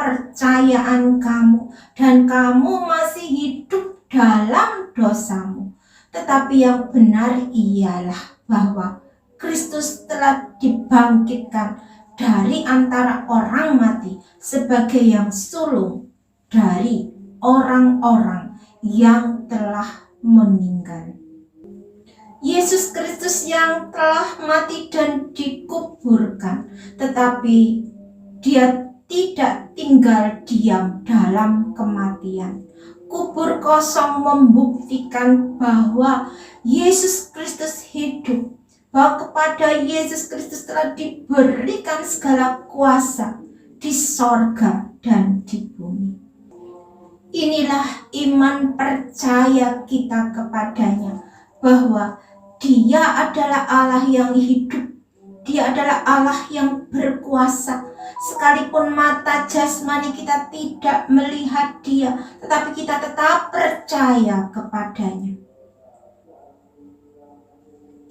kepercayaan kamu dan kamu masih hidup dalam dosamu. Tetapi yang benar ialah bahwa Kristus telah dibangkitkan dari antara orang mati sebagai yang sulung dari orang-orang yang telah meninggal. Yesus Kristus yang telah mati dan dikuburkan, tetapi Dia tidak tinggal diam dalam kematian. Kubur kosong membuktikan bahwa Yesus Kristus hidup, bahwa kepada Yesus Kristus telah diberikan segala kuasa di sorga dan di bumi. Inilah iman percaya kita kepadanya, bahwa Dia adalah Allah yang hidup, Dia adalah Allah yang berkuasa. Sekalipun mata jasmani kita tidak melihat Dia, tetapi kita tetap percaya kepadanya.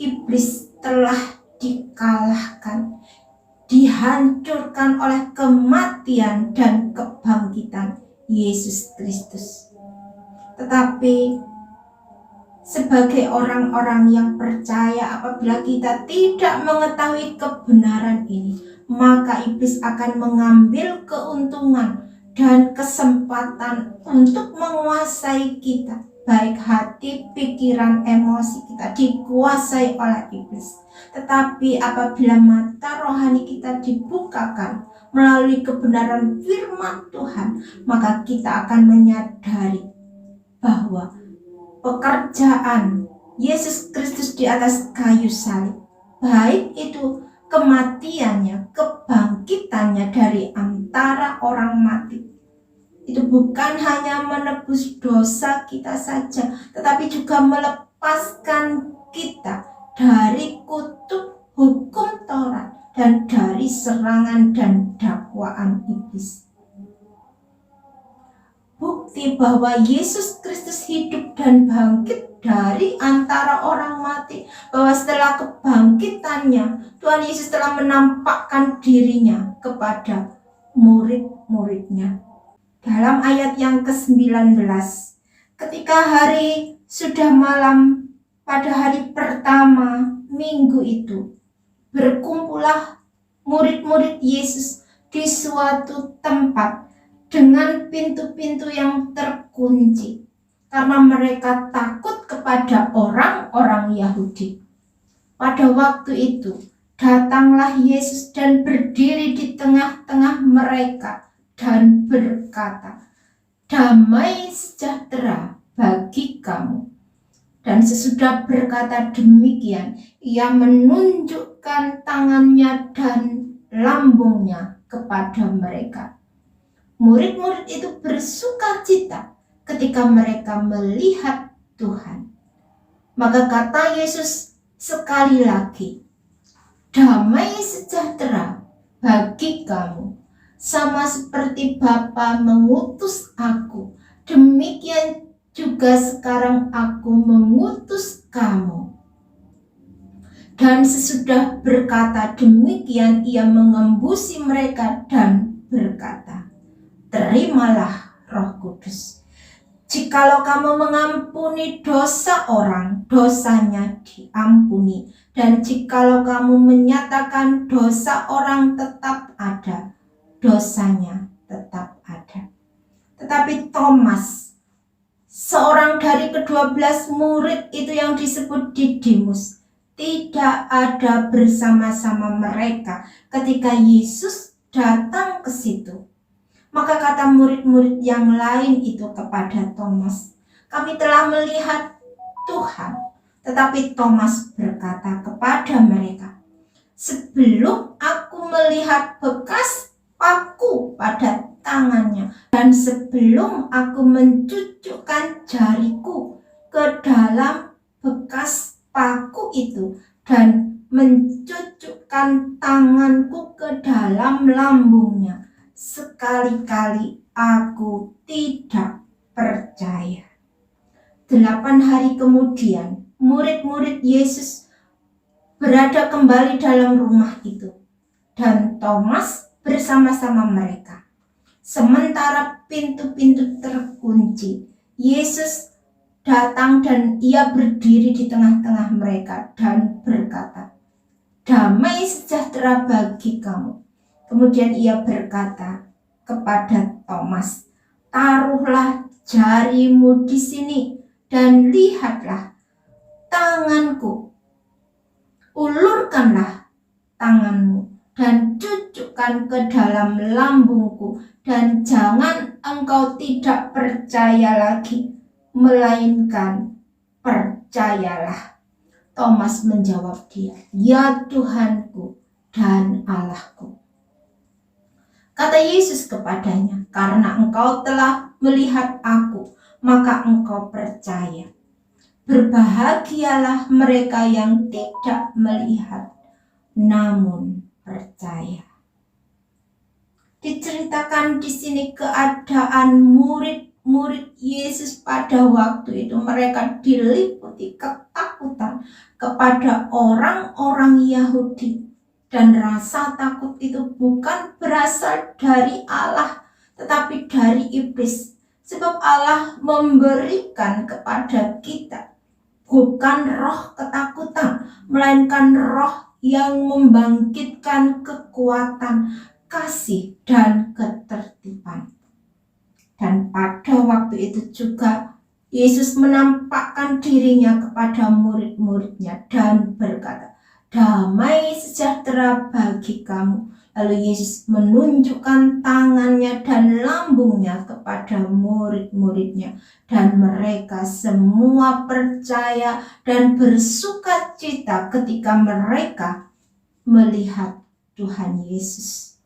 Iblis telah dikalahkan, dihancurkan oleh kematian dan kebangkitan Yesus Kristus. Tetapi sebagai orang-orang yang percaya, apabila kita tidak mengetahui kebenaran ini, maka iblis akan mengambil keuntungan dan kesempatan untuk menguasai kita. Baik hati, pikiran, emosi kita dikuasai oleh iblis. Tetapi apabila mata rohani kita dibukakan melalui kebenaran firman Tuhan, maka kita akan menyadari bahwa pekerjaan Yesus Kristus di atas kayu salib, baik itu kematiannya, kebangkitannya dari antara orang mati, itu bukan hanya menebus dosa kita saja, tetapi juga melepaskan kita dari kutuk hukum Taurat dan dari serangan dan dakwaan iblis. Bukti bahwa Yesus Kristus hidup dan bangkit dari antara orang mati, bahwa setelah kebangkitannya Tuhan Yesus telah menampakkan dirinya kepada murid-muridnya. Dalam ayat yang ke-19, ketika hari sudah malam pada hari pertama minggu itu, berkumpullah murid-murid Yesus di suatu tempat dengan pintu-pintu yang terkunci, karena mereka takut kepada orang-orang Yahudi. Pada waktu itu, datanglah Yesus dan berdiri di tengah-tengah mereka dan berkata, "Damai sejahtera bagi kamu." Dan sesudah berkata demikian, Ia menunjukkan tangannya dan lambungnya kepada mereka. Murid-murid itu bersukacita ketika mereka melihat Tuhan. Maka kata Yesus sekali lagi, "Damai sejahtera bagi kamu. Sama seperti Bapa mengutus aku, demikian juga sekarang aku mengutus kamu." Dan sesudah berkata demikian, Ia mengembusi mereka dan berkata, "Terimalah Roh Kudus. Jikalau kamu mengampuni dosa orang, dosanya diampuni. Dan jikalau kamu menyatakan dosa orang tetap ada, dosanya tetap ada." Tetapi Thomas, seorang dari ke-12 murid itu yang disebut Didimus, tidak ada bersama-sama mereka ketika Yesus datang ke situ. Maka kata murid-murid yang lain itu kepada Thomas, "Kami telah melihat Tuhan." Tetapi Thomas berkata kepada mereka, "Sebelum aku melihat bekas paku pada tangannya, dan sebelum aku mencucukkan jariku ke dalam bekas paku itu, dan mencucukkan tanganku ke dalam lambungnya, sekali-kali aku tidak percaya." 8 hari kemudian, murid-murid Yesus berada kembali dalam rumah itu, dan Thomas bersama-sama mereka. Sementara pintu-pintu terkunci, Yesus datang dan ia berdiri di tengah-tengah mereka dan berkata, "Damai sejahtera bagi kamu." Kemudian ia berkata kepada Thomas, "Taruhlah jarimu di sini dan lihatlah tanganku. Ulurkanlah tanganmu dan cucukkan ke dalam lambungku, dan jangan engkau tidak percaya lagi, melainkan percayalah." Thomas menjawab dia, "Ya Tuhanku dan Allahku." Kata Yesus kepadanya, "Karena engkau telah melihat aku, maka engkau percaya. Berbahagialah mereka yang tidak melihat, namun percaya." Diceritakan di sini keadaan murid-murid Yesus pada waktu itu. Mereka diliputi ketakutan kepada orang-orang Yahudi. Dan rasa takut itu bukan berasal dari Allah, tetapi dari iblis. Sebab Allah memberikan kepada kita bukan roh ketakutan, melainkan roh yang membangkitkan kekuatan, kasih, dan ketertiban. Dan pada waktu itu juga Yesus menampakkan dirinya kepada murid-muridnya dan berkata, "Damai sejahtera bagi kamu." Lalu Yesus menunjukkan tangannya dan lambungnya kepada murid-muridnya, dan mereka semua percaya dan bersuka cita ketika mereka melihat Tuhan Yesus.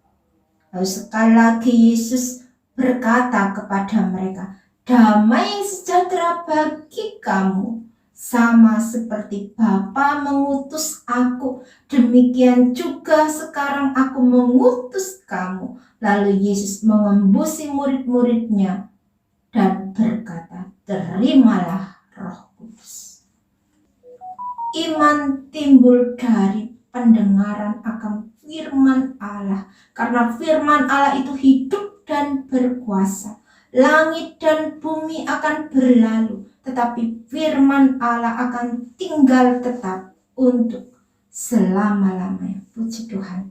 Lalu sekali lagi Yesus berkata kepada mereka, "Damai sejahtera bagi kamu. Sama seperti Bapa mengutus aku, demikian juga sekarang aku mengutus kamu." Lalu Yesus mengembusi murid-muridnya dan berkata, "Terimalah Roh Kudus." Iman timbul dari pendengaran akan firman Allah. Karena firman Allah itu hidup dan berkuasa. Langit dan bumi akan berlalu, tetapi firman Allah akan tinggal tetap untuk selama-lamanya. Puji Tuhan.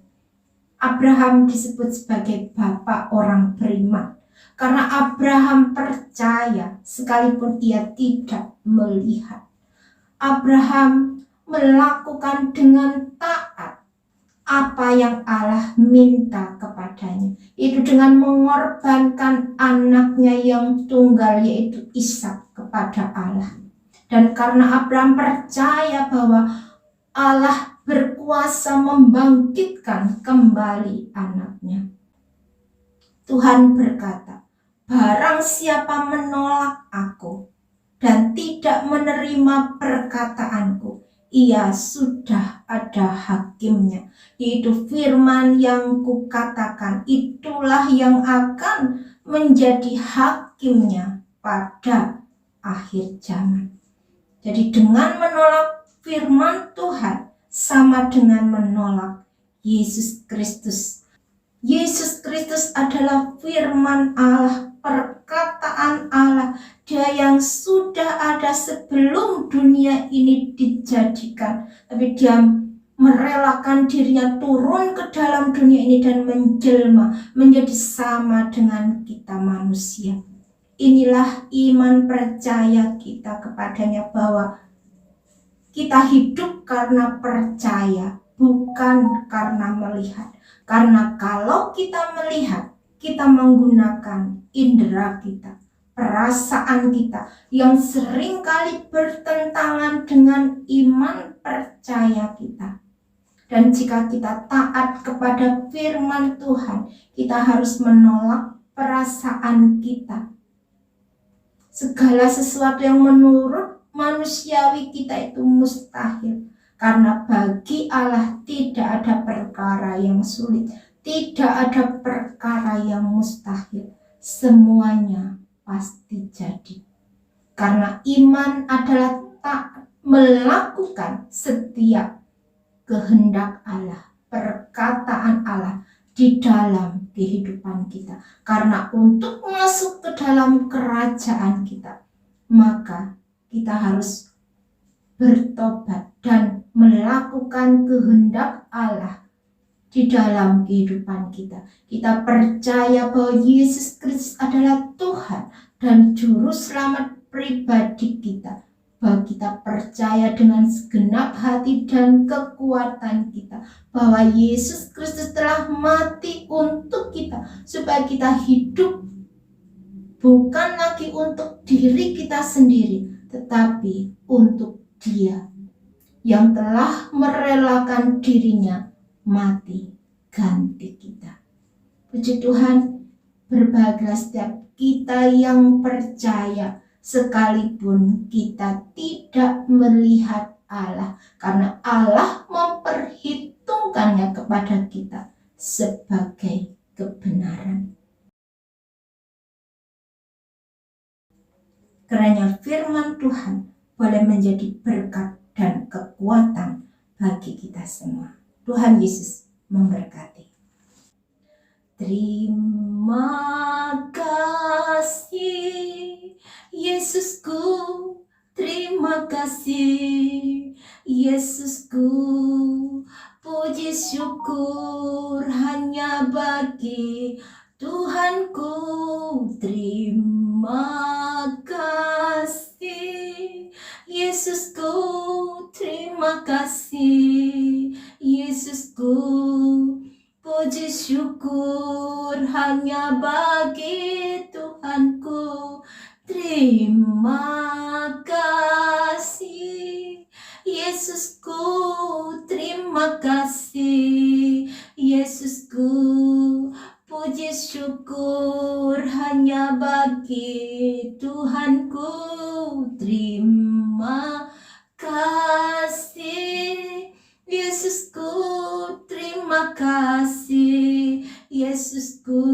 Abraham disebut sebagai bapak orang beriman, karena Abraham percaya sekalipun ia tidak melihat. Abraham melakukan dengan taat apa yang Allah minta kepadanya, itu dengan mengorbankan anaknya yang tunggal, yaitu Ishak, kepada Allah. Dan karena Abraham percaya bahwa Allah berkuasa membangkitkan kembali anaknya, Tuhan berkata, "Barang siapa menolak aku dan tidak menerima perkataanku, ia sudah ada hakimnya, yaitu firman yang kukatakan, itulah yang akan menjadi hakimnya pada akhir zaman." Jadi dengan menolak firman Tuhan sama dengan menolak Yesus Kristus. Yesus Kristus adalah firman Allah, perkataan Allah. Dia yang sudah ada sebelum dunia ini dijadikan, tapi dia merelakan dirinya turun ke dalam dunia ini dan menjelma menjadi sama dengan kita manusia. Inilah iman percaya kita kepadanya, bahwa kita hidup karena percaya, bukan karena melihat. Karena kalau kita melihat, kita menggunakan indera kita, perasaan kita yang seringkali bertentangan dengan iman percaya kita. Dan jika kita taat kepada firman Tuhan, kita harus menolak perasaan kita. Segala sesuatu yang menurut manusiawi kita itu mustahil. Karena bagi Allah tidak ada perkara yang sulit, tidak ada perkara yang mustahil. Semuanya pasti jadi. Karena iman adalah tak melakukan setiap kehendak Allah, perkataan Allah, di dalam kehidupan kita. Karena untuk masuk ke dalam kerajaan kita, maka kita harus bertobat dan melakukan kehendak Allah di dalam kehidupan kita. Kita percaya bahwa Yesus Kristus adalah Tuhan dan Juru Selamat pribadi kita. Bahwa kita percaya dengan segenap hati dan kekuatan kita bahwa Yesus Kristus telah mati untuk kita supaya kita hidup bukan lagi untuk diri kita sendiri, tetapi untuk Dia yang telah merelakan dirinya mati ganti kita. Puji Tuhan, berbahagia setiap kita yang percaya sekalipun kita tidak melihat Allah, karena Allah memperhitungkannya kepada kita sebagai kebenaran. Kiranya firman Tuhan boleh menjadi berkat dan kekuatan bagi kita semua. Tuhan Yesus memberkati. Terima kasih Yesusku, terima kasih Yesusku, puji syukur hanya bagi Tuhanku. Terima kasih Yesusku, terima kasih Yesusku, puji syukur hanya bagi Tuhanku. Terima kasih Yesusku, terima kasih Yesusku, puji syukur hanya bagi Tuhanku. Terima kasih Yesusku, terima kasih Yesusku,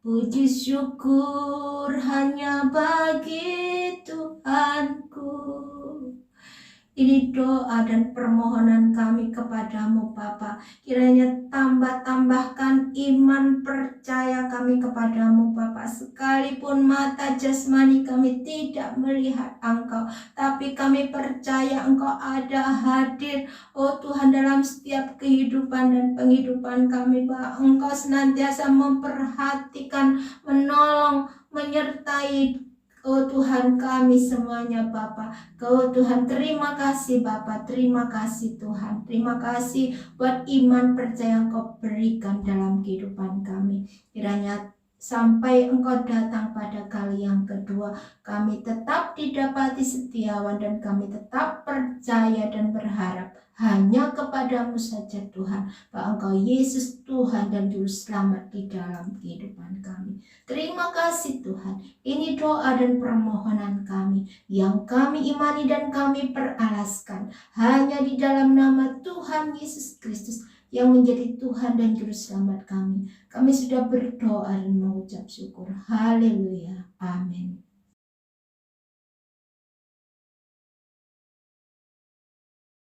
puji syukur hanya bagi Tuhanku. Ini doa dan permohonan kami kepadamu Bapa. Kiranya tambahkan iman percaya kami kepadamu Bapa. Sekalipun mata jasmani kami tidak melihat Engkau, tapi kami percaya Engkau ada hadir, oh Tuhan, dalam setiap kehidupan dan penghidupan kami Bapa. Engkau senantiasa memperhatikan, menolong, menyertai, oh Tuhan, kami semuanya Bapa. Oh Tuhan, terima kasih Bapa, terima kasih Tuhan. Terima kasih buat iman percaya Engkau berikan dalam kehidupan kami. Kiranya sampai Engkau datang pada kali yang kedua, kami tetap didapati setiawan dan kami tetap percaya dan berharap hanya kepadamu saja Tuhan, bahwa Engkau Yesus Tuhan dan Juru Selamat di dalam kehidupan kami. Terima kasih Tuhan. Ini doa dan permohonan kami yang kami imani dan kami peralaskan hanya di dalam nama Tuhan Yesus Kristus yang menjadi Tuhan dan Juru Selamat kami. Kami sudah berdoa dan mengucap syukur. Haleluya. Amin.